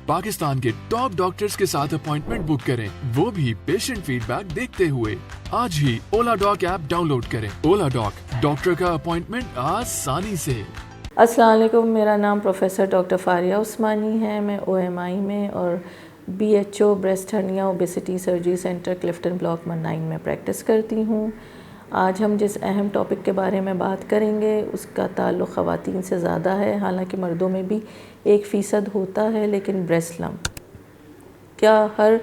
पाकिस्तान के top doctors के साथ अपॉइंटमेंट बुक करें, वो भी पेशेंट फीडबैक देखते हुए। आज ही ओला डॉक ऐप डाउनलोड करें। ओला डॉक, डॉक्टर का अपॉइंटमेंट आसानी से। अस्सलाम वालेकुम, मेरा नाम प्रोफेसर डॉक्टर फारिया उस्मानी है। मैं OMI में और BHO breast hernia obesity surgery centre Clifton block 19 में प्रैक्टिस करती हूँ। आज हम जिस अहम टॉपिक के बारे में बात करेंगे उसका ताल्लुक़ ख़वातीन से ज़्यादा है, हालांकि मर्दों में भी 1% होता है, लेकिन ब्रेस्ट लम्प। क्या हर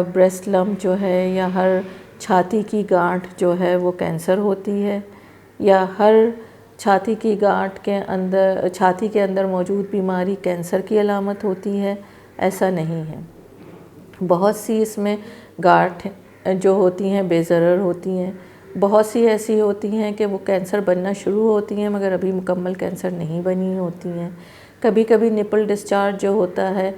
ब्रेस्ट लम्प जो है या हर छाती की गांठ जो है वो कैंसर होती है, या हर छाती की गांठ के अंदर, छाती के अंदर मौजूद बीमारी कैंसर की अलामत होती है? ऐसा नहीं है। बहुत सी इसमें गांठ जो होती हैं बेज़रर होती हैं, बहुत सी ऐसी होती हैं कि वो कैंसर बनना शुरू होती हैं मगर अभी मुकम्मल कैंसर नहीं बनी होती हैं। कभी कभी निपल डिस्चार्ज जो होता है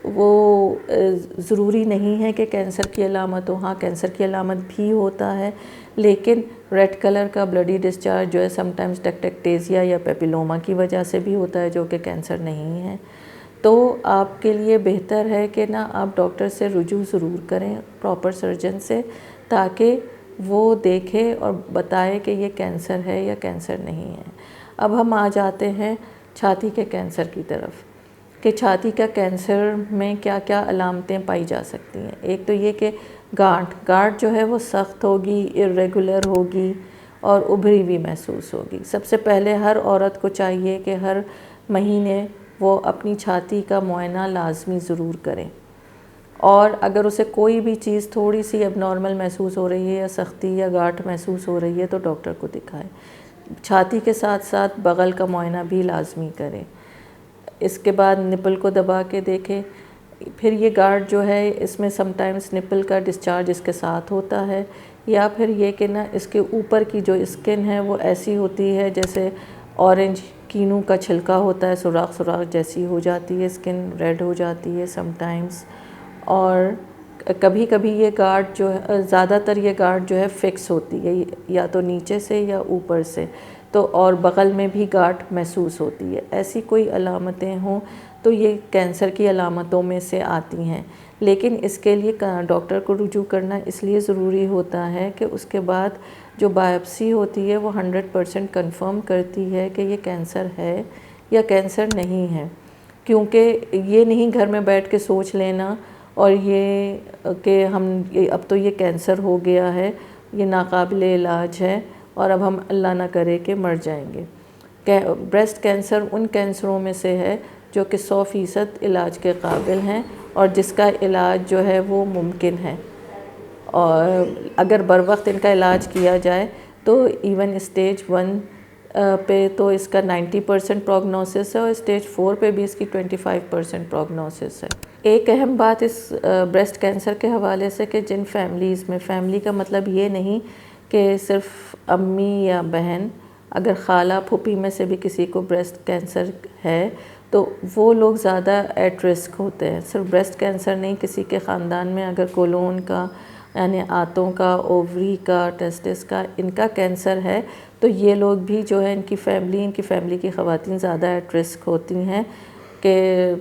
वो ज़रूरी नहीं है कि कैंसर की अलामत हो। हाँ, कैंसर की अलामत भी होता है, लेकिन रेड कलर का ब्लडी डिस्चार्ज जो है समटाइम्स टेक्टेक्टेजिया या पेपिलोमा की वजह से भी होता है, जो कि कैंसर नहीं है। तो आपके लिए बेहतर है कि ना आप डॉक्टर से रुजू ज़रूर करें, प्रॉपर सर्जन से, ताकि वो देखे और बताए कि ये कैंसर है या कैंसर नहीं है। अब हम आ जाते हैं छाती के कैंसर की तरफ कि छाती का कैंसर में क्या क्या अलामतें पाई जा सकती हैं। एक तो ये कि गांठ जो है वो सख्त होगी, इर्रेगुलर होगी और उभरी हुई महसूस होगी। सबसे पहले हर औरत को चाहिए कि हर महीने वो अपनी छाती का मुआयना लाजमी ज़रूर करें, और अगर उसे कोई भी चीज़ थोड़ी सी एबनॉर्मल महसूस हो रही है या सख्ती या गांठ महसूस हो रही है तो डॉक्टर को दिखाएं। छाती के साथ साथ बगल का मुआयना भी लाजमी करें। इसके बाद निपल को दबा के देखें। फिर ये गांठ जो है इसमें समटाइम्स निपल का डिस्चार्ज इसके साथ होता है, या फिर ये कि ना इसके ऊपर की जो स्किन है वो ऐसी होती है जैसे ऑरेंज कीनू का छिलका होता है, सुराख सुराख जैसी हो जाती है, स्किन रेड हो जाती है समटाइम्स। और कभी कभी ये गांठ जो है, ज़्यादातर ये गांठ जो है फिक्स होती है, या तो नीचे से या ऊपर से, तो और बगल में भी गांठ महसूस होती है। ऐसी कोई अलामतें हों तो ये कैंसर की अलामतों में से आती हैं, लेकिन इसके लिए डॉक्टर को रुजू करना इसलिए ज़रूरी होता है कि उसके बाद जो बायोप्सी होती है वो 100% कन्फर्म करती है कि ये कैंसर है या कैंसर नहीं है। क्योंकि ये नहीं घर में बैठ के सोच लेना और ये कि अब तो ये कैंसर हो गया है, ये नाकाबिले इलाज है और अब हम अल्लाह ना करे कि मर जाएंगे। ब्रेस्ट कैंसर उन कैंसरों में से है जो कि 100% इलाज के काबिल हैं और जिसका इलाज जो है वो मुमकिन है, और अगर बर वक्त इनका इलाज किया जाए तो इवन स्टेज 1 पे तो इसका 90% प्रोग्नोसिस है और स्टेज 4 पे भी इसकी 25% प्रोग्नोसिस है। एक अहम बात इस ब्रेस्ट कैंसर के हवाले से कि जिन फैमिलीज़ में, फैमिली का मतलब ये नहीं कि सिर्फ अम्मी या बहन, अगर खाला फूफी में से भी किसी को ब्रेस्ट कैंसर है तो वो लोग ज़्यादा एट रिस्क होते हैं। सिर्फ ब्रेस्ट कैंसर नहीं, किसी के ख़ानदान में अगर कोलोन का यानी आंतों का, ओवरी का, टेस्टिस का, इनका कैंसर है तो ये लोग भी जो है इनकी फैमिली की ख़वातीन ज़्यादा एट रिस्क होती हैं कि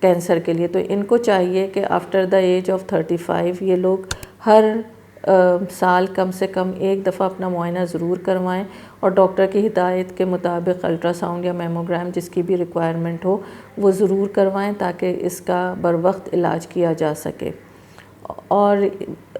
कैंसर के लिए। तो इनको चाहिए कि आफ्टर द एज ऑफ 35 ये लोग हर साल कम से कम एक दफ़ा अपना मुआयना ज़रूर करवाएं और डॉक्टर की हिदायत के मुताबिक अल्ट्रासाउंड या मेमोग्राम जिसकी भी रिक्वायरमेंट हो वो ज़रूर करवाएं, ताकि इसका बर वक्त इलाज किया जा सके। और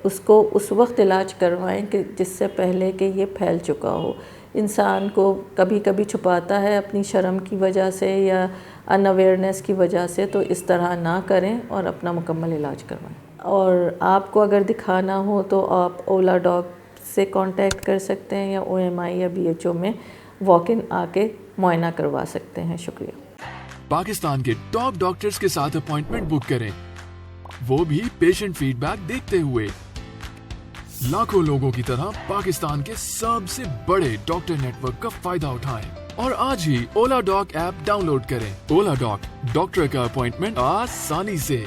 उसको उस वक्त इलाज करवाएं कि जिससे पहले कि ये फैल चुका हो। इंसान को कभी कभी छुपाता है अपनी शर्म की वजह से या अनअवेयरनेस की वजह से, तो इस तरह ना करें और अपना मुकम्मल इलाज करवाएं। और आपको अगर दिखाना हो तो आप ओला डॉक से कांटेक्ट कर सकते हैं या OMI या BHO में वॉक इन आके मुआयना करवा सकते हैं। शुक्रिया। पाकिस्तान के टॉप डॉक्टर्स के साथ अपॉइंटमेंट बुक करें, वो भी पेशेंट फीडबैक देखते हुए। लाखों लोगों की तरह पाकिस्तान के सबसे बड़े डॉक्टर नेटवर्क का फायदा उठाएं और आज ही ओला डॉक ऐप डाउनलोड करें। ओला डॉक, डॉक्टर का अपॉइंटमेंट आसानी से।